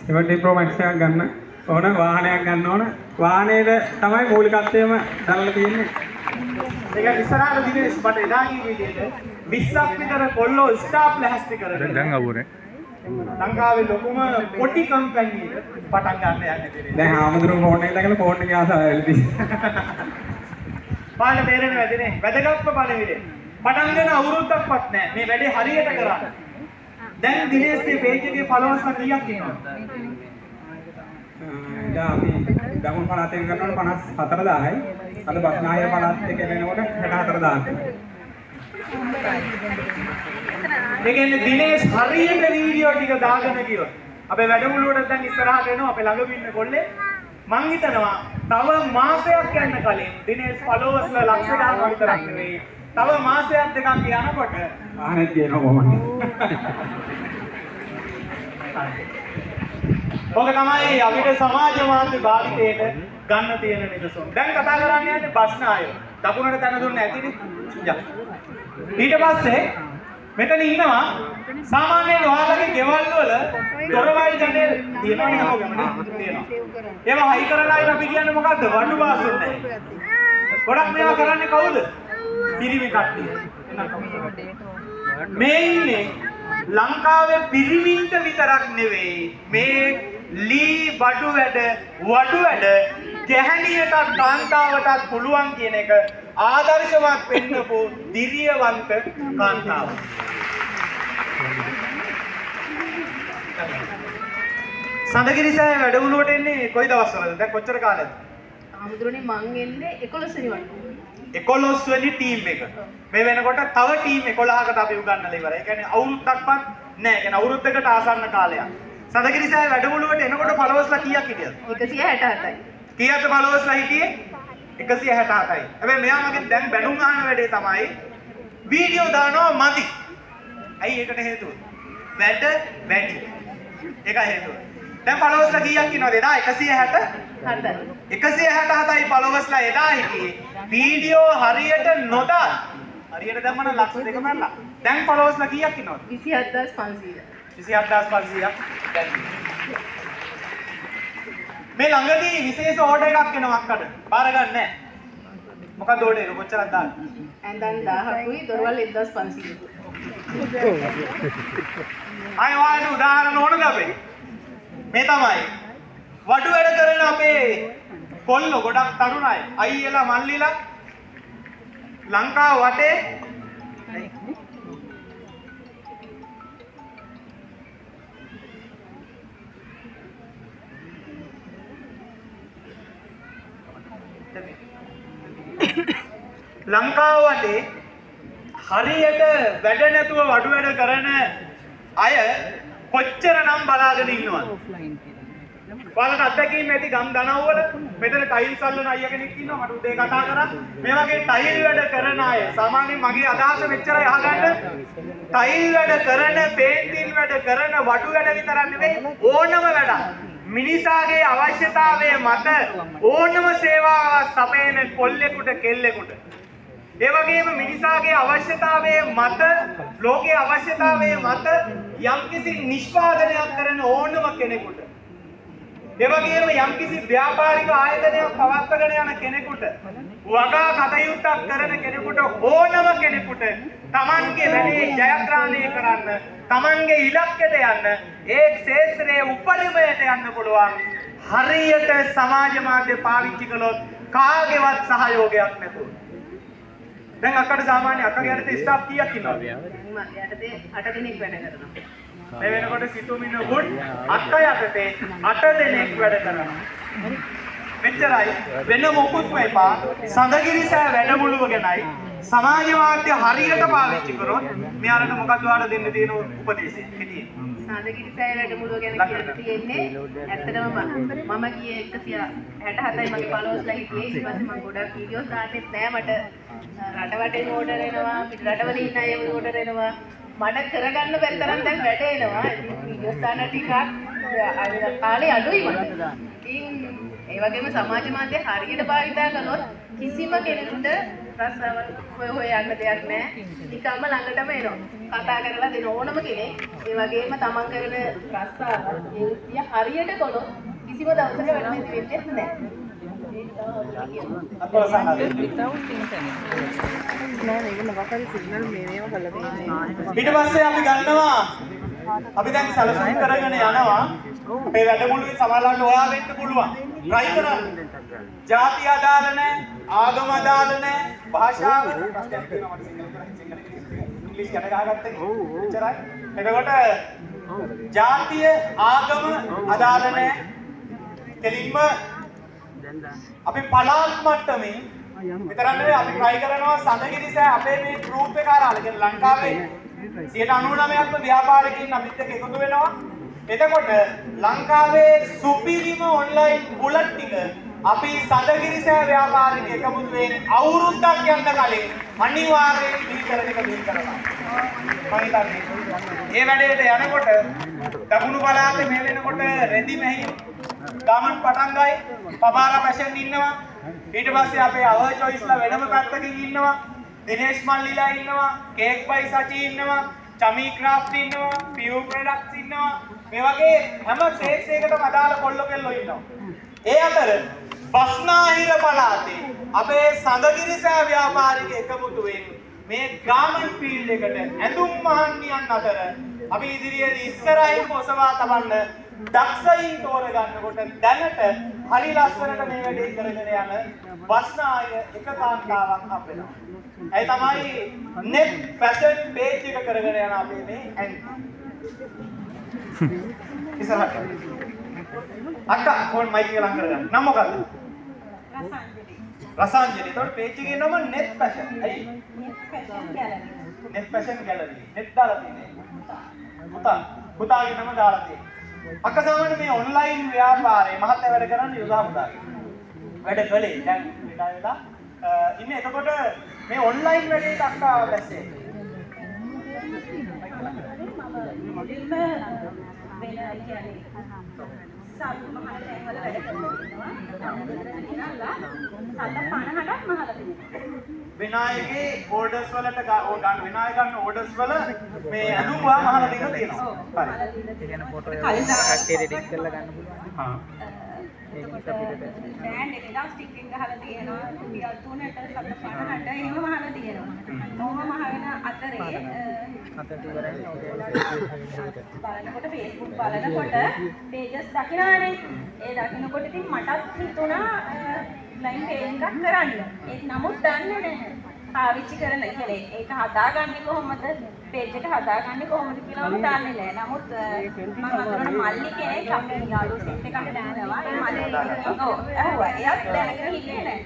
70 Pro Max එකක් ගන්න ඕන, වාහනයක් ගන්න ඕන. වාහනේද තමයි මූලිකත්වයම දාලා තියෙන්නේ. ඒක ඉස්සරහට දිනේෂ් මට එදා කිව්ව විදිහට 20ක් විතර කොල්ලෝ ස්ටාෆ් ලැහැස්ති කරගෙන දැන් අවුනේ. ලංකාවේ ලොකුම පොටි කම්පැනි එක පටන් ගන්න යන්නේ දිනේෂ්. දැන් ආමඳුරු ෆෝන් එක දැකලා ෆෝන් එකේ ආසාව ඇවිල්ලා පාඩම තේරෙන්නේ නැතිනේ. වැදගත්ම පණිවිඩය. පටන් ගන්න අවුරුද්දක්වත් නැහැ. මේ වැඩේ හරියට කරන්න. දැන් දිනේෂ්ගේ page එකේ followers කීයක් ඉන්නවද? ඉතින් අපි දකුණු පළාතෙන් කරනකොට 54000යි. අද බස්නාහිර පළාත් එකේ වෙනකොට 64000ක්. ඒ කියන්නේ දිනේෂ් හරියට වීඩියෝ ටික දාගෙන ගියොත් අපේ වැඩමුළුවට දැන් ඉස්සරහට එනවා අපේ ළඟම ඉන්න කොල්ලේ මං හිතනවා තව මාසයක් යන්න කලින් දිනේෂ් ෆලෝවර්ස්ලා ලක්ෂ ගණන් විතරක් නෙවෙයි තව මාසයක් දෙකක් යනකොට ආනෙත් කියනවා මම. ඔක තමයි අපිට සමාජ මාධ්‍ය භාවිතයට ගන්න තියෙන නිදසුන්. දැන් කතා කරන්නේ යන්නේ බස්නායක. දකුණට තැන දුන්නේ නැතිනේ. ඊට පස්සේ මෙතන ඉන්නවා සාමාන්‍යයෙන් ඔයාලගේ ගෙවල් වල දොරවල් ජනෙල් තියෙනවනේ හැමෝගෙම තියෙනවා. ඒවා හයි කරලා ඉතින් අපි කියන්නේ මොකද්ද? වඩු බාසුන් නැහැ. ගොඩක් මේවා කරන්නේ කවුද? පිරිමි කට්ටිය. මේ ඉන්නේ ලංකාවේ පිරිමින්ට විතරක් නෙවෙයි මේ ලී බඩු වැඩ ගැහණියටත් කාන්තාවටත් පුළුවන් කියන එක ආදර්ශවත් වෙන්නපු දිරියවන්ත කාන්තාව. සඳගිරිසෑය වැඩමුළුවට එන්නේ කොයි දවස්වලද? දැන් කොච්චර කාලෙද? ආමුදුරනේ මං එන්නේ 11 වෙනි වතාවට. 11 වෙනි ටීම් එක. මේ වෙනකොට තව ටීම් 11කට අපි උගන්නලා ඉවරයි. ඒ කියන්නේ අවුරුද්දක්වත් නැහැ. ඒ කියන්නේ අවුරුද්දකට ආසන්න කාලයක්. සඳගිරිසෑය වැඩමුළුවට එනකොට ෆලෝවර්ස්ලා කීයක් හිටියද? 167යි. කීයද ෆලෝවර්ස්ලා හිටියේ? 167යි. හැබැයි මෙයා මගෙන් දැන් බැනුම් අහන වැඩේ තමයි වීඩියෝ දානවා මදි. ඇයි ඒකට හේතුව? වැඩ වැඩි. ඒකයි හේතුව. දැන් ෆලෝවර්ස්ලා කීයක් ඉන්නවද? එදා 167යි 167යි ෆලෝවර්ස්ලා එදා හිටියේ. වීඩියෝ හරියට නොදා හරියට දැම්ම නම් ලක්ෂ දෙක මරලා. දැන් ෆලෝවර්ස්ලා කීයක් ඉන්නවද? 27500. 27500ක් දැන්. මේ ළඟදී විශේෂ ඕඩර් එකක් එනවා අක්කට. බාර ගන්න නැහැ. මොකක්ද ඕඩර් එක? කොච්චරක් දාන්නේ? ඇඳන් 1000කුයි දොරවල් 1500කුයි. අය වාගේ උදාහරණ ඕනද අපේ? මේ තමයි. වඩු වැඩ කරන අපේ කොල්ලෝ ගොඩක් තරුණ අය. අයියලා මල්ලිලා ලංකාව වටේ ලංකාව වටේ හරියට වැඩ නැතුව වඩු වැඩ කරන අය කොච්චරනම් බලාගෙන ඉන්නවද? ඔයාලට අත්දැකීම් ඇති ගම් දනව්වල මෙතන ටයිල්ස් අල්ලන අයියා කෙනෙක් ඉන්නවා මට උදේ කතා කරා මේ වගේ ටයිල් වැඩ කරන අය සාමාන්‍යයෙන් මගේ අදහස මෙච්චරයි අහගන්න ටයිල් වැඩ කරන පේන්ටින් වැඩ කරන වඩු වැඩ විතරක් නෙවෙයි ඕනම වැඩක් මිනිසාගේ අවශ්‍යතාවයේ මත ඕනම සේවාවක් සපයන කොල්ලෙකුට කෙල්ලෙකුට ඒ වගේම මිනිසාගේ අවශ්‍යතාවයේ මත ලෝකයේ අවශ්‍යතාවයේ මත යම්කිසි නිෂ්පාදනයක් කරන ඕනම කෙනෙකුට ඒ වගේම යම්කිසි ව්‍යාපාරික ආයතනයක් පවත්වාගෙන යන කෙනෙකුට වගා කටයුත්තක් කරන කෙනෙකුට ඕනම කෙනෙකුට තමන්ගේ වැඩේ ජයග්‍රහණය කරන්න තමන්ගේ ඉලක්කයට යන්න ඒ ක්ෂේත්‍රයේ උපරිමයට යන්න පුළුවන් හරියට සමාජ මාධ්‍ය පාවිච්චි කළොත් කාගේවත් සහයෝගයක් නැතුව දැන් අක්කට සාමාන්‍ය අක්කගේ යටතේ ස්ටාෆ් කීයක් ඉන්නවද? මම යටතේ 8 දෙනෙක් වැඩ කරනවා. මේ වෙනකොට සිතුමින ගුඩ් අක්ක යටතේ 8 දෙනෙක් වැඩ කරනවා. මෙච්චරයි වෙන මොකුත්ම එපා. සඳගිරිසෑ වැඩමුළුව ගැනයි සමාජ මාධ්‍ය හරියට පාවිච්චි කරොත් මෙයාලට මොකක්ද ඔයාලා දෙන්න තියෙන උපදේශය? කෙටියෙන්. සඳගිරිසෑ වැඩමුළුව ගැන කියන්න තියෙන්නේ ඇත්තටම මම ගියේ 167යි මගේ ෆලෝවර්ස්ලා හිටියේ. ඊට පස්සේ මම ගොඩක් වීඩියෝස් දාන්නෙත් නෑ මට රටවටේ ඕඩර් එනවා පිට රටවල ඉන්න අය ඕඩර් එනවා මට කරගන්න බැරි තරම් දැන් වැඩ එනවා ඉතින් වීඩියෝස් දාන්න ටිකක් කාලේ අඩුයි මට ඉතින් ඒ වගේම සමාජ මාධ්‍ය හරියට භාවිතා කළොත් කිසිම කෙනෙකුට රස්සාවක් හොය යන්න දෙයක් නැහැ නිකම්ම ළඟටම එනවා කතා කරලා දෙන ඕනම කෙනෙක් ඒ වගේම තමන් කරන රස්සාව ඒ වෘත්තිය හරියට කළොත් කිසිම දවසක වැඩ නැති වෙන්නේ නැහැ ඊට පස්සේ අපි ගන්නවා අපි දැන් සැලසුම් කරගෙන යනවා අපේ වැඩමුළුවේ සමහරවිට ඔයා වෙන්න පුළුවන් try කරන්න ಜಾති අදාළ නැහැ ආගම අදාළ නැහැ භාෂාව ප්‍රශ්නයක් තියෙනවා මට සිංහල ඉංග්‍රීසි ගැන ගහගත්තේ එච්චරයි එතකොට ජාතිය ආගම අදාළ නැහැ කෙලින්ම අපි පළාත් මට්ටමේ විතරක් නෙවෙයි අපි try කරනවා සඳගිරිසෑ අපේ මේ group එක අරගෙන ලංකාවේ 99%ක්ම ව්‍යාපාරිකයින් අපිත් එක්ක එකතු වෙනවා. එතකොට ලංකාවේ සුපිරිම online බුලට් ටික අපි සඳගිරිසෑ ව්‍යාපාරික එකමුතුවෙන් අවුරුද්දක් යන්න කලින් අනිවාර්යයෙන් බිහි කරන එක බිහි කරනවා. මම හිතන්නේ මේ වැඩේට යනකොට දකුණු පළාතේ මේ වෙනකොට රෙදි මෙහි ගාමන් පටන් ගයි පබාරා පැෂන් ඉන්නවා. ඊට පස්සේ අපේ අව choiceලා වෙනම පැත්තකින් ඉන්නවා. දිනේෂ් මල්ලිලා ඉන්නවා. කේක් බයි සචි ඉන්නවා. චමී ක්‍රාෆ්ට් ඉන්නවා. පියු ප්‍රොඩක්ට්ස් ඉන්නවා. මේ වගේ හැම සේල්ස් එකකටම අදාළ කොල්ලෝ කෙල්ලෝ ඉන්නවා. ඒ අතර බස්නාහිර පළාතේ අපේ සඳගිරිසෑ ව්‍යාපාරික එකමුතුවෙන් මේ ගාමන්ට් ෆීල්ඩ් එකට ඇඳුම් මහන්නියන් අතර අපි ඉදිරියේදී ඉස්සරහින් ඔසවා තබන්න දක්ෂයින් තෝරගන්නකොට දැනට හරි ලස්සනට මේ වැඩේ කරගෙන යන බස්නාහිර එක කාන්තාවක් හම්බෙනවා. ඒ තමයි net fashion page එක කරගෙන යන අපේ මේ ඇන්ටි. ඉස්සරහට අක්කා ෆෝන් මයික් එක ලං කරගන්න. නම මොකක්ද? රසාංජලි. ඒතකොට පේජ් එකේ නම net fashion. ඇයි? net fashion gallery. net දාලා තියෙන්නේ. පුතාගේ නම දාලා තියෙන්නේ. අක්කා සාමාන්‍ය මේ ඔන්ලයින් ව්‍යාපාරේ මහත්ය වැඩ කරන්නේ යුදා මුදාගේ. වැඩ කළේ දැන් රිටයර් වෙලා ඉන්නේ. එතකොට මේ ඔන්ලයින් වැඩේට අක්කා දැස්සේ. විනායකගේ ඕඩර්ස් වලට ගන්න විනායක ගන්න ඕඩර්ස් වල මේ ඇඳුම් වා මහලා දෙන්න තියෙනවා. හරි. ඒ කියන්නේ ෆොටෝ එක කට්ටියට එඩිට් කරලා ගන්න පුළුවන්. හා. ඒක නිසා පිටට බෑන්ඩ් එකේ දා ස්ටිකින් ගහලා තියෙනවා. රුපියල් 3ට 750ට එහෙම මහලා තියෙනවා. මොහොම මහගෙන අතරේ අතට ඉවරයි. බලනකොට Facebook බලනකොට pages දකිනානේ. ඒ දකිනකොට ඉතින් මටත් හිතුණා ලයින් පේජ් එකක් කරන්න. ඒක නමුත් දන්නේ නැහැ. පාවිච්චි කරන ඉතින් ඒක හදාගන්නේ කොහොමද? පේජ් එක හදාගන්නේ කොහොමද කියලා මම දන්නේ නැහැ. නමුත් මම අතන මල්ලි කෙනෙක් අපේ යාළුවෝ සෙට් එකකට දානවා. ඒ මල්ලි ඔව් ඇහුවා. එයාත් දැනගෙන හිටියේ නැහැ.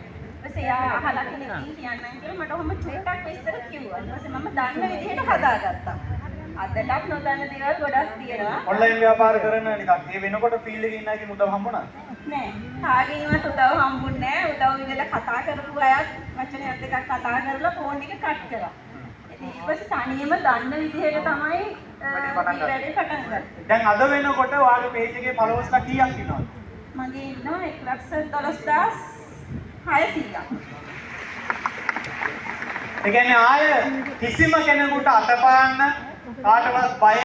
ඊපස්සේ එයා අහලා කෙනෙක්ගෙන් කියන්නම් කියලා මට ඔහොම චුට්ටක් විස්තර කිව්වා. ඊට පස්සේ මම දන්න විදිහට හදාගත්තා. අදටත් නොදන්න දේවල් ගොඩක් තියෙනවා. ඔන්ලයින් ව්‍යාපාර කරන නිකන් ඒ වෙනකොට ෆීල්ඩ් එකේ ඉන්න අයගේ උදව් හම්බුණාද? නෑ. කාගෙන්වත් උදව් හම්බුන්නේ නෑ. උදව් විදලා කතා කරපු අයත් වචනයක් දෙකක් කතා කරලා ෆෝන් එක කට් කරා. ඉතින් ඊට පස්සේ තනියම දන්න විදිහට තමයි වැඩේ පටන් ගත්තේ. දැන් අද වෙනකොට ඔයාගේ පේජ් එකේ ෆලෝවර්ස්ලා කීයක් ඉන්නවද? මගේ ඉන්නවා 1,12,600ක්. ඒ කියන්නේ ආය කිසිම කෙනෙකුට අතපාන්න කාටවත් බය